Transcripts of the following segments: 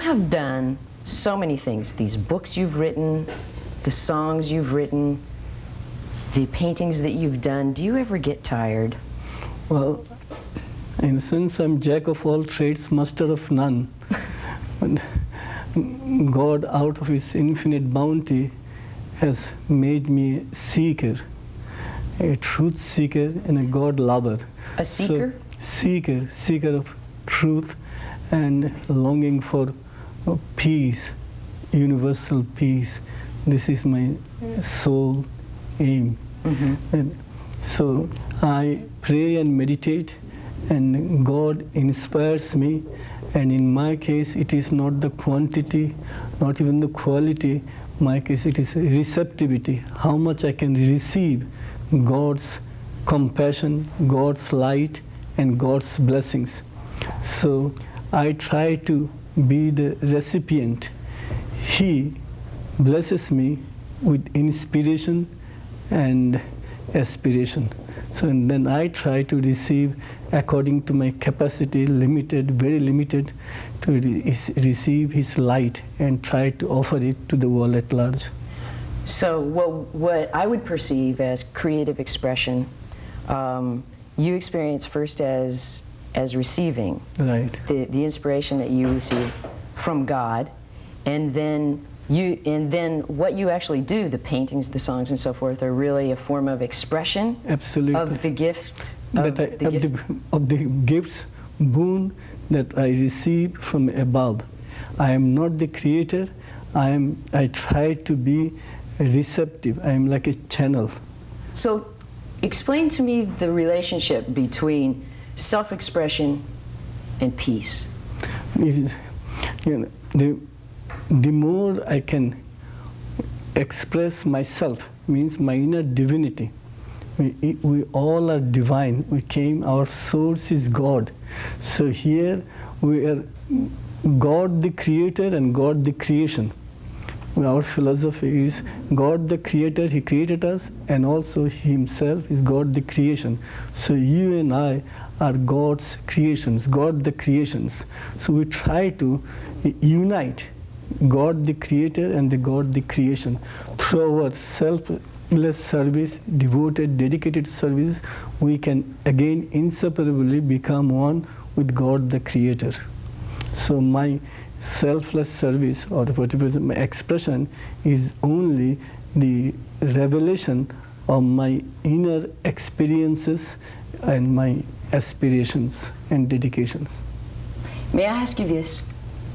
have done so many things. These books you've written, the songs you've written, the paintings that you've done. Do you ever get tired? Well, in a sense, I'm jack of all trades, master of none. But God, out of His infinite bounty, has made me a seeker, a truth seeker and a God lover. A seeker? So, seeker of truth and longing for peace, universal peace. This is my sole aim. And so I pray and meditate, and God inspires me. And in my case, it is not the quantity, not even the quality. In my case, it is receptivity, how much I can receive God's compassion, God's light, and God's blessings. So I try to be the recipient. He blesses me with inspiration and aspiration. So and then I try to receive according to my capacity, limited, very limited, to receive His light and try to offer it to the world at large. So what I would perceive as creative expression, you experience first as receiving. Right. The inspiration that you receive from God, and then what you actually do, the paintings, the songs, and so forth, are really a form of expression. Absolutely. Of the gift. Of the gifts, boon that I receive from above. I am not the creator. I try to be receptive. I am like a channel. So, explain to me the relationship between self-expression and peace. The more I can express myself, means my inner divinity. We all are divine. Our source is God. So here we are God the creator and God the creation. Our philosophy is God the creator, He created us, and also He Himself is God the creation. So you and I are God's creations, God the creations. So we try to unite God the creator and the God the creation through our selfless service, devoted, dedicated service. We can again inseparably become one with God the creator. So my selfless service, or whatever my expression, is only the revelation of my inner experiences and my aspirations and dedications. May I ask you this?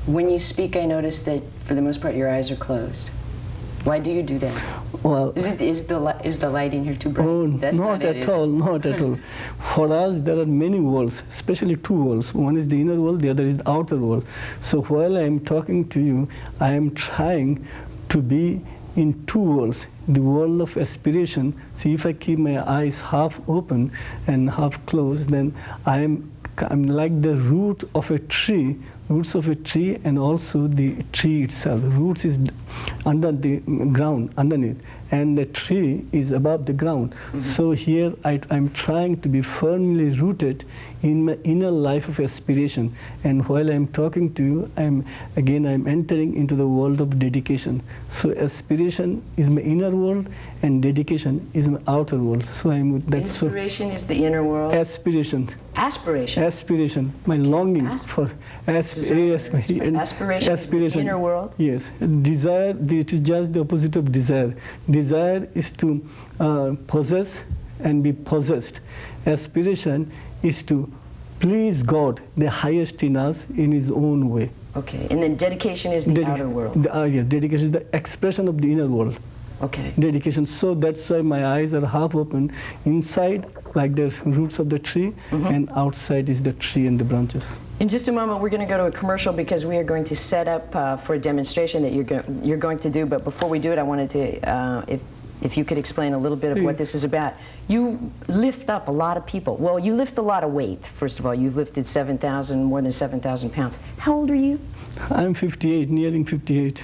When you speak, I notice that for the most part your eyes are closed. Why do you do that? Well, is the light in here too bright? Oh, That's not at all, not at all. For us, there are many worlds, especially two worlds. One is the inner world, the other is the outer world. So while I am talking to you, I am trying to be in two worlds. The world of aspiration. See, if I keep my eyes half open and half closed, then I'm like the root of a tree, roots of a tree, and also the tree itself. Roots is under the ground, underneath, and the tree is above the ground. So here I'm trying to be firmly rooted in my inner life of aspiration. And while I'm talking to you, I'm entering into the world of dedication. So aspiration is my inner world, and dedication is my outer world. So inspiration is the inner world. Aspiration. Aspiration. Aspiration. My longing for aspiration is the inner world. Yes. Desire. It is just the opposite of desire. Desire is to possess and be possessed. Aspiration is to please God, the highest in us, in His own way. Okay. And then dedication is the outer world. Yes, dedication is the expression of the inner world. Okay. Dedication. So that's why my eyes are half open. Inside, like the roots of the tree, and outside is the tree and the branches. In just a moment, we're going to go to a commercial because we are going to set up for a demonstration that you're going to do. But before we do it, I wanted to, if you could explain a little bit of what this is about. You lift up a lot of people. Well, you lift a lot of weight. First of all, you've lifted more than 7,000 pounds. How old are you? I'm 58, nearing 58.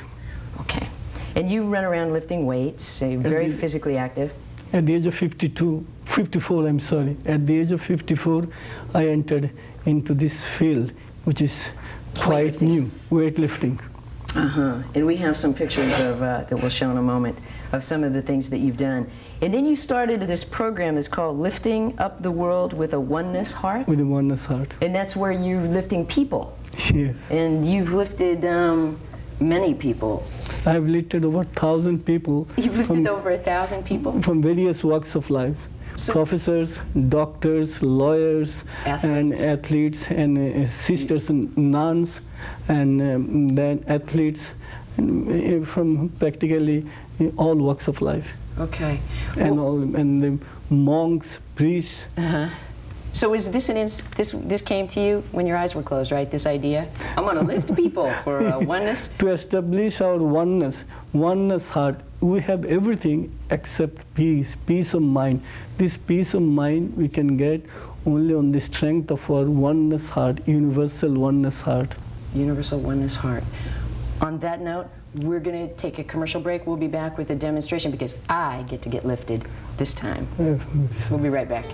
Okay. And you run around lifting weights, very physically active. At the age of 54, I'm sorry. At the age of 54, I entered into this field, which is quite new, weightlifting. And we have some pictures of that we'll show in a moment of some of the things that you've done. And then you started this program that's called Lifting Up the World with a Oneness Heart. With a oneness heart. And that's where you're lifting people. Yes. And you've lifted many people. I've lifted over 1,000 people. You've lifted over 1,000 people? From various walks of life. So professors, doctors, lawyers, and athletes, and sisters and nuns, and then athletes, and, from practically all walks of life. Okay. And Well, and the monks, priests. So is this this came to you when your eyes were closed, right? This idea? I'm going to lift people for oneness? To establish our oneness heart, we have everything except peace of mind. This peace of mind we can get only on the strength of our oneness heart, universal oneness heart. Universal oneness heart. On that note, we're going to take a commercial break. We'll be back with a demonstration because I get to get lifted this time. We'll be right back.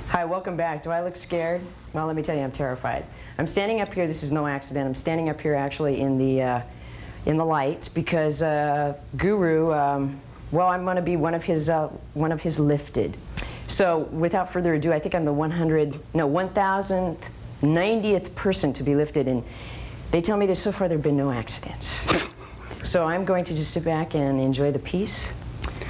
Hi, welcome back. Do I look scared? Well, let me tell you, I'm terrified. I'm standing up here. This is no accident. I'm standing up here actually in the light because Guru. Well, I'm going to be one of his lifted. So, without further ado, I think I'm the 1,090th person to be lifted, and they tell me that so far there have been no accidents. So I'm going to just sit back and enjoy the peace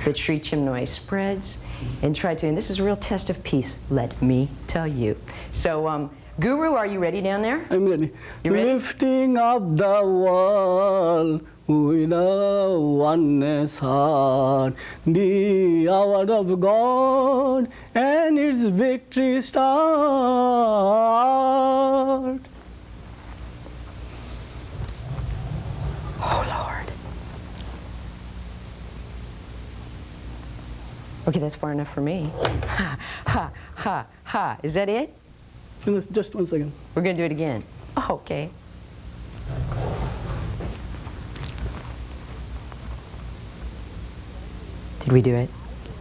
that Sri Chinmoy spreads, and try to. And this is a real test of peace. Let me tell you. So, Guru, are you ready down there? I'm ready. You ready? Lifting up the world with a oneness heart, the hour of God and its victory start. Oh, Lord. Okay, that's far enough for me. Ha, ha, ha, ha. Is that it? Just 1 second. We're going to do it again. Oh, okay. Did we do it?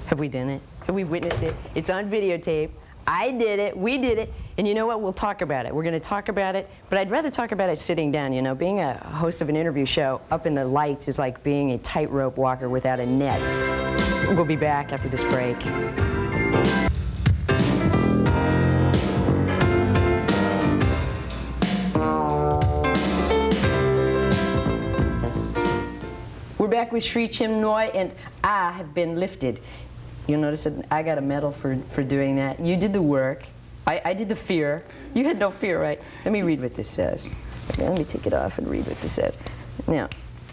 Have we done it? Have we witnessed it? It's on videotape. I did it. We did it. And you know what? We'll talk about it. We're going to talk about it. But I'd rather talk about it sitting down. You know, being a host of an interview show up in the lights is like being a tightrope walker without a net. We'll be back after this break. We're back with Sri Chinmoy, and I have been lifted. You'll notice that I got a medal for doing that. You did the work. I did the fear. You had no fear, right? Let me read what this says. Okay, let me take it off and read what this says. Now,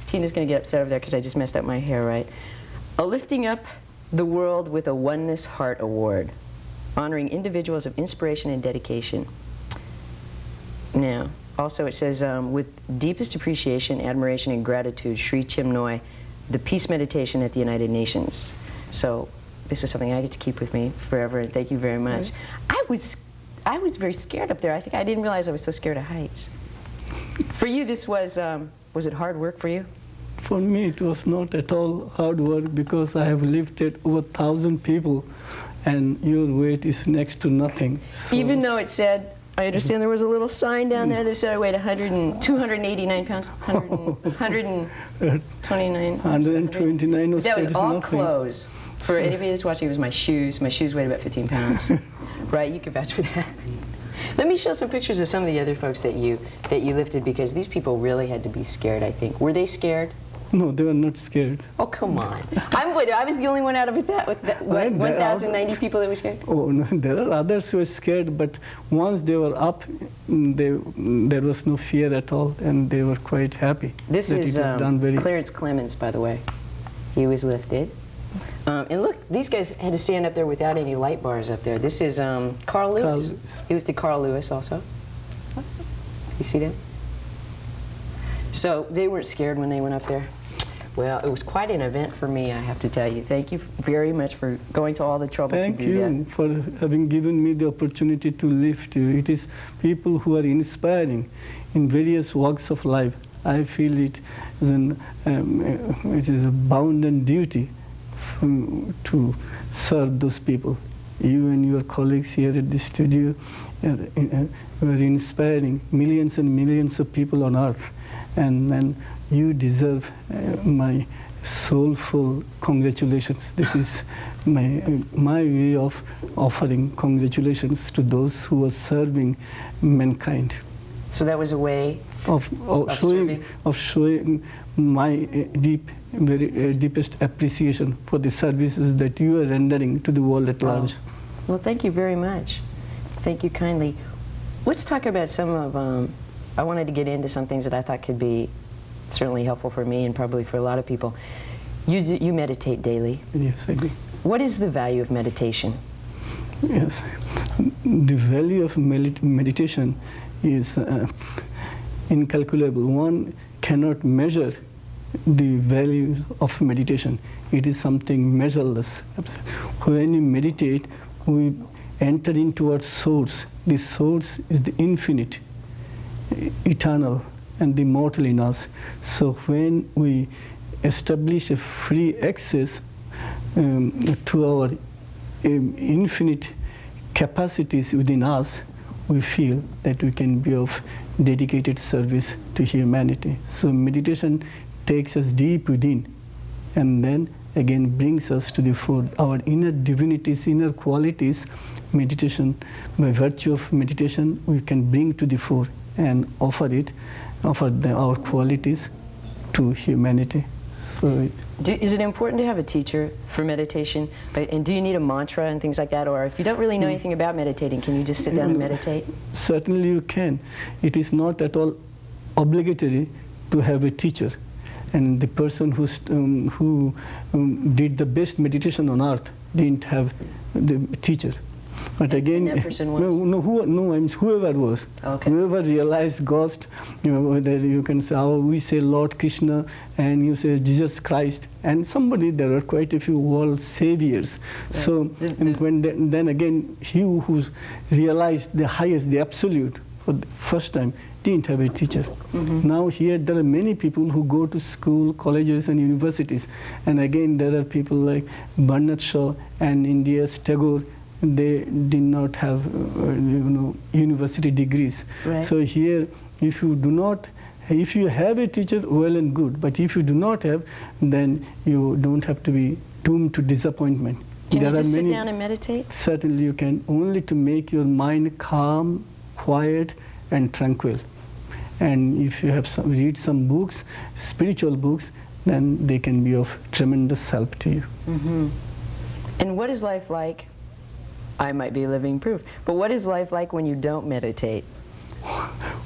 Tina's going to get upset over there because I just messed up my hair, right? A Lifting Up the World with a Oneness Heart Award, honoring individuals of inspiration and dedication. Now, also it says, with deepest appreciation, admiration, and gratitude, Sri Chinmoy, the Peace Meditation at the United Nations. So this is something I get to keep with me forever, and thank you very much. I was very scared up there. I think I didn't realize I was so scared of heights. For you, this was it hard work for you? For me, it was not at all hard work because I have lifted over 1,000 people, and your weight is next to nothing. So Even though it said, I understand there was a little sign down there that said I weighed 289 pounds, 129. 129 or That was all nothing. clothes. For anybody that's watching, it was my shoes. My shoes weighed about 15 pounds. Right? You can vouch for that. Let me show some pictures of some of the other folks that you lifted, because these people really had to be scared, I think. Were they scared? No, they were not scared. Oh, come on. I was the only one out of that, 1,090 people that were scared? Oh, no, there are others who were scared, but once they were up, there was no fear at all, and they were quite happy. This is Clarence Clemens, by the way. He was lifted. And look, these guys had to stand up there without any light bars up there. This is Carl Lewis. He lifted Carl Lewis also. You see that? So they weren't scared when they went up there? Well, it was quite an event for me, I have to tell you. Thank you very much for going to all the trouble to do that. Thank you for having given me the opportunity to lift you. It is people who are inspiring in various walks of life. I feel it is a bounden duty to serve those people. You and your colleagues here at the studio are inspiring millions and millions of people on earth. And you deserve my soulful congratulations. This is my way of offering congratulations to those who are serving mankind. So that was a way of showing my very deepest appreciation for the services that you are rendering to the world at large. Well, thank you very much. Thank you kindly. Let's talk about some of, I wanted to get into some things that I thought could be certainly helpful for me and probably for a lot of people. You meditate daily. Yes, I do. What is the value of meditation? Yes, the value of meditation is incalculable. One cannot measure the value of meditation. It is something measureless. When you meditate, we enter into our source. The source is the infinite, eternal, and the immortal in us. So when we establish a free access to our infinite capacities within us, we feel that we can be of dedicated service to humanity. So meditation takes us deep within and then again brings us to the fore. Our inner divinities, inner qualities, meditation, by virtue of meditation, we can bring to the fore and offer our qualities to humanity. So is it important to have a teacher for meditation? And do you need a mantra and things like that? Or if you don't really know anything about meditating, can you just sit down and meditate? Certainly you can. It is not at all obligatory to have a teacher. And the person who did the best meditation on earth didn't have the teacher. But again, that person was? Whoever was, okay. Whoever realized God, whether you can say, we say Lord Krishna, and you say Jesus Christ, and somebody, there are quite a few world saviors. Right. So, then again, he who realized the highest, the absolute, for the first time, didn't have a teacher. Mm-hmm. Now here there are many people who go to school, colleges and universities, and again there are people like Bernard Shaw and India's Tagore. They did not have university degrees. Right. So here, if you have a teacher, well and good, but if you do not have, then you don't have to be doomed to disappointment. Can you just sit down and meditate? Certainly you can, only to make your mind calm, quiet and tranquil. And if you have read some books, spiritual books, then they can be of tremendous help to you. Mm-hmm. And what is life like? I might be living proof. But what is life like when you don't meditate?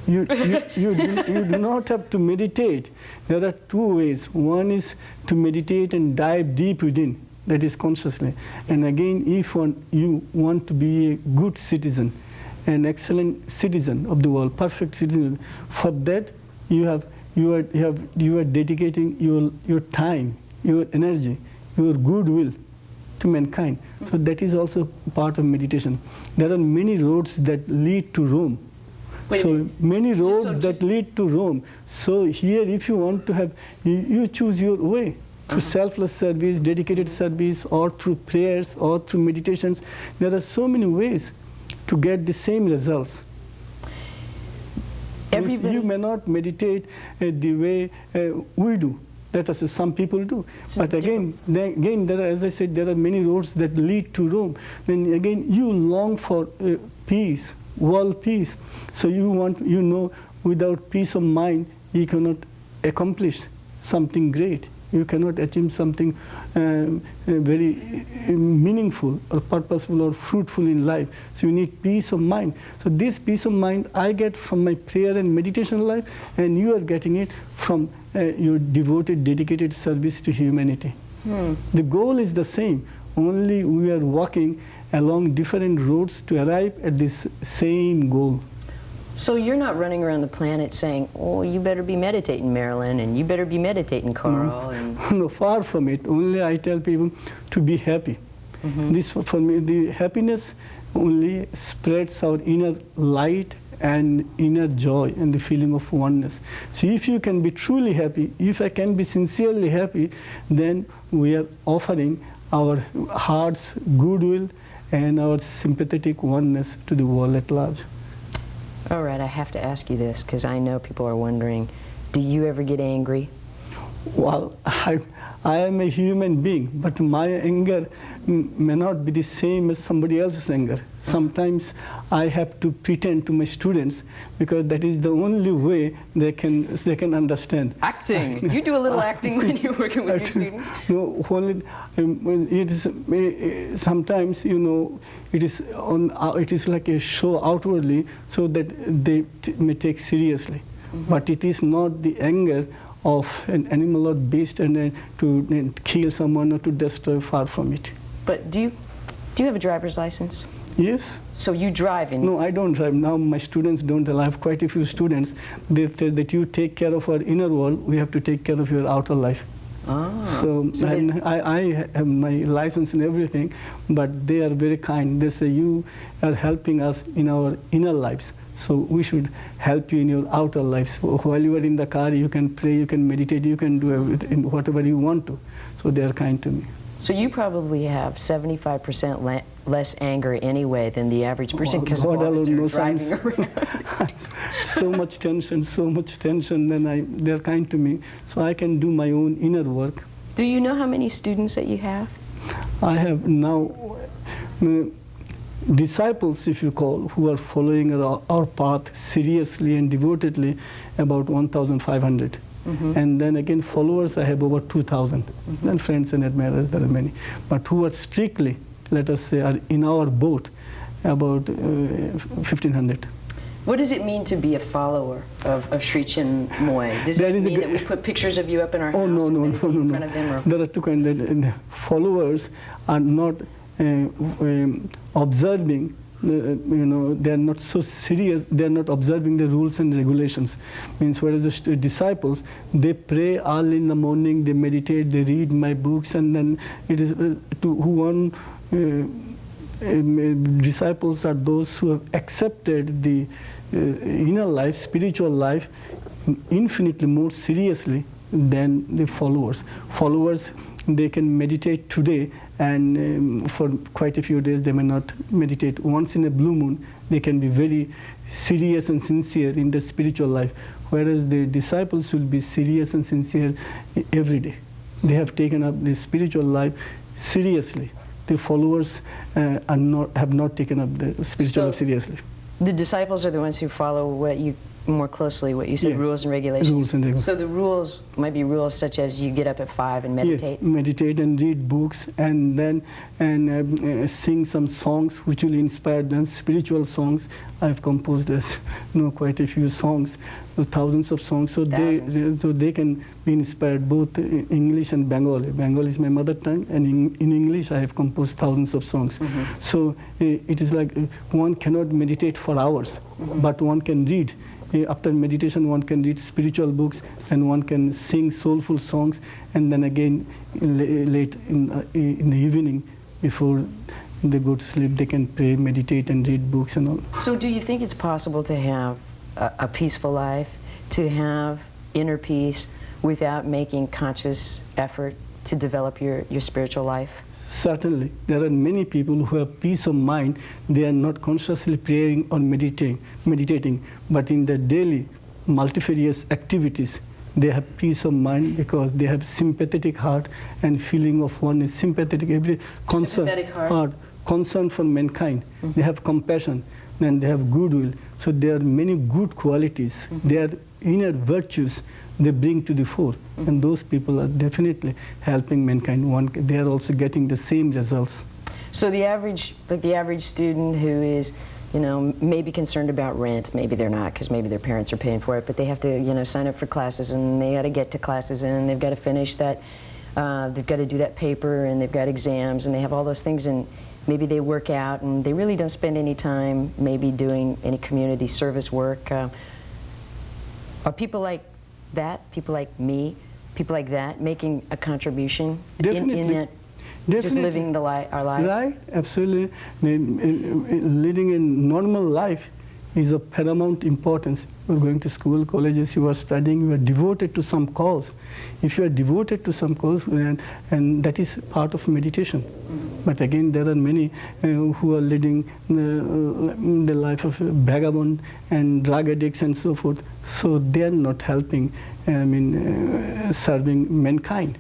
You do not have to meditate. There are two ways. One is to meditate and dive deep within, that is consciously. And again, if you want to be a good citizen, an excellent citizen of the world, perfect citizen, for that you are dedicating your time, your energy, your goodwill to mankind. So that is also part of meditation. There are many roads that lead to Rome. Many roads that lead to Rome. So here, if you want to have, you choose your way. Through selfless service, dedicated service, or through prayers, or through meditations. There are so many ways to get the same results. You may not meditate the way we do. That is, some people do. But again, there are, as I said, there are many roads that lead to Rome. Then again, you long for peace, world peace. So without peace of mind, you cannot accomplish something great. You cannot achieve something very meaningful or purposeful or fruitful in life. So you need peace of mind. So this peace of mind I get from my prayer and meditation life, and you are getting it from your devoted, dedicated service to humanity. The goal is the same, only we are walking along different roads to arrive at this same goal. So you're not running around the planet saying, oh, you better be meditating, Marilyn, and you better be meditating, Carl. And No, far from it. Only I tell people to be happy. This, for me, the happiness only spreads our inner light and inner joy and the feeling of oneness. See, if you can be truly happy, if I can be sincerely happy, then we are offering our heart's goodwill and our sympathetic oneness to the world at large. all right, I have to ask you this because I know people are wondering, do you ever get angry? Well, I am a human being, but my anger may not be the same as somebody else's anger. Sometimes I have to pretend to my students because that is the only way they can understand. Acting. Do you do a little acting when you're working with your students? No, only it is sometimes, you know, it is like a show outwardly so that they may take seriously, but it is not the anger of an animal or beast and to kill someone or to destroy. Far from it. But do you have a driver's license? Yes. So you drive in? No, I don't drive. Now my students don't. I have quite a few students. They say that you take care of our inner world, we have to take care of your outer life. Ah, So I have my license and everything, but they are very kind. They say you are helping us in our inner lives. So we should help you in your outer lives. While you are in the car, you can pray, you can meditate, you can do everything, whatever you want to. So they are kind to me. So you probably have 75% less anger anyway than the average person because God of all alone this knows. driving around. So much tension, then they're kind to me. So I can do my own inner work. Do you know how many students that you have? I have now disciples, if you call, who are following our path seriously and devotedly, about 1,500. And then again, followers, I have over 2,000. And friends and admirers, there are many. But who are strictly, let us say, are in our boat, about 1,500. What does it mean to be a follower of Sri Chinmoy? Does it mean that we put pictures of you up in our house and meditate in front of them? Or? There are two kinds. The followers are not observing, they are not so serious, they are not observing the rules and regulations. Means whereas the disciples, they pray early in the morning, they meditate, they read my books, and then it is disciples are those who have accepted the inner life, spiritual life, infinitely more seriously than the followers. Followers, they can meditate today, and for quite a few days they may not meditate. Once in a blue moon, they can be very serious and sincere in the spiritual life, whereas the disciples will be serious and sincere every day. They have taken up the spiritual life seriously. The followers have not taken up the spiritual life seriously. The disciples are the ones who follow what you more closely, what you said, rules and regulations. Rules and regulations. So the rules might be rules such as you get up at 5 and meditate. Yes, meditate and read books, and then sing some songs which will inspire them. Spiritual songs. I've composed quite a few songs, thousands of songs. So they can be inspired both in English and Bengali. Bengali is my mother tongue, and in English I have composed thousands of songs. So it is like one cannot meditate for hours, but one can read. After meditation, one can read spiritual books, and one can sing soulful songs, and then again, late in the evening, before they go to sleep, they can pray, meditate, and read books and all. So do you think it's possible to have a peaceful life, to have inner peace, without making conscious effort to develop your spiritual life? Certainly. There are many people who have peace of mind. They are not consciously praying or meditating, but in their daily multifarious activities, they have peace of mind because they have sympathetic heart and feeling of oneness, sympathetic heart, concern for mankind. They have compassion, and they have goodwill. So there are many good qualities. They are inner virtues they bring to the fore, and those people are definitely helping mankind. They are also getting the same results. So the average student who is, maybe concerned about rent, maybe they're not because maybe their parents are paying for it, but they have to, sign up for classes, and they got to get to classes, and they've got to finish that, they've got to do that paper, and they've got exams, and they have all those things, and maybe they work out and they really don't spend any time maybe doing any community service work. Are people like that, people like me, people like that making a contribution in that, just living our lives? Right, absolutely. Leading a normal life is of paramount importance. You are going to school, colleges, you are studying, you are devoted to some cause. If you are devoted to some cause, and that is part of meditation. But again, there are many who are leading the life of a vagabond and drug addicts and so forth. So they are not helping, serving mankind.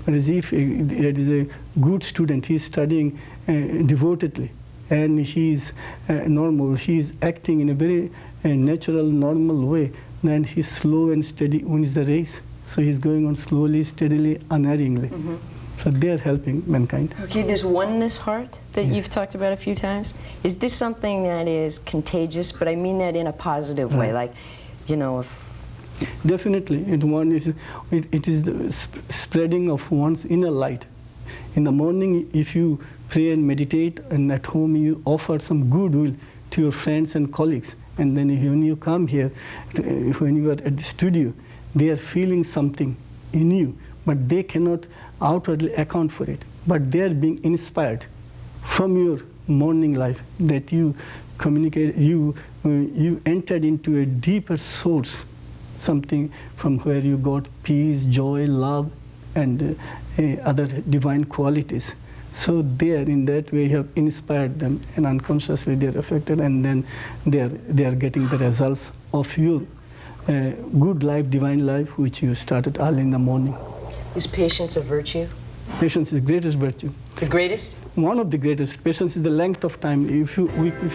Whereas if there is a good student, he is studying devotedly, and he is normal, he is acting in a very natural, normal way, then he is slow and steady, wins the race. So he is going on slowly, steadily, unerringly. So they are helping mankind. Okay, this oneness heart that you've talked about a few times, is this something that is contagious? But I mean that in a positive way, like, if... Definitely, it is the spreading of one's inner light. In the morning, if you pray and meditate, and at home you offer some goodwill to your friends and colleagues, and then when you come here, when you are at the studio, they are feeling something in you, but they cannot outwardly account for it. But they are being inspired from your morning life, that you communicate, you entered into a deeper source, something from where you got peace, joy, love, and other divine qualities. So there, in that way, you have inspired them, and unconsciously they are affected, and then they are getting the results of your good life, divine life, which you started early in the morning. Is patience a virtue? Patience is the greatest virtue. The greatest? One of the greatest. Patience is the length of time. If you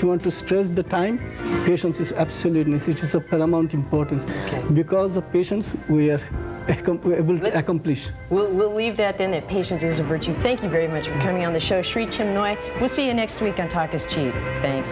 want to stress the time, patience is absoluteness. It is of paramount importance. Okay. Because of patience, we are able to accomplish. We'll leave that then, that patience is a virtue. Thank you very much for coming on the show. Shri Chinmoy. We'll see you next week on Talk is Cheap. Thanks.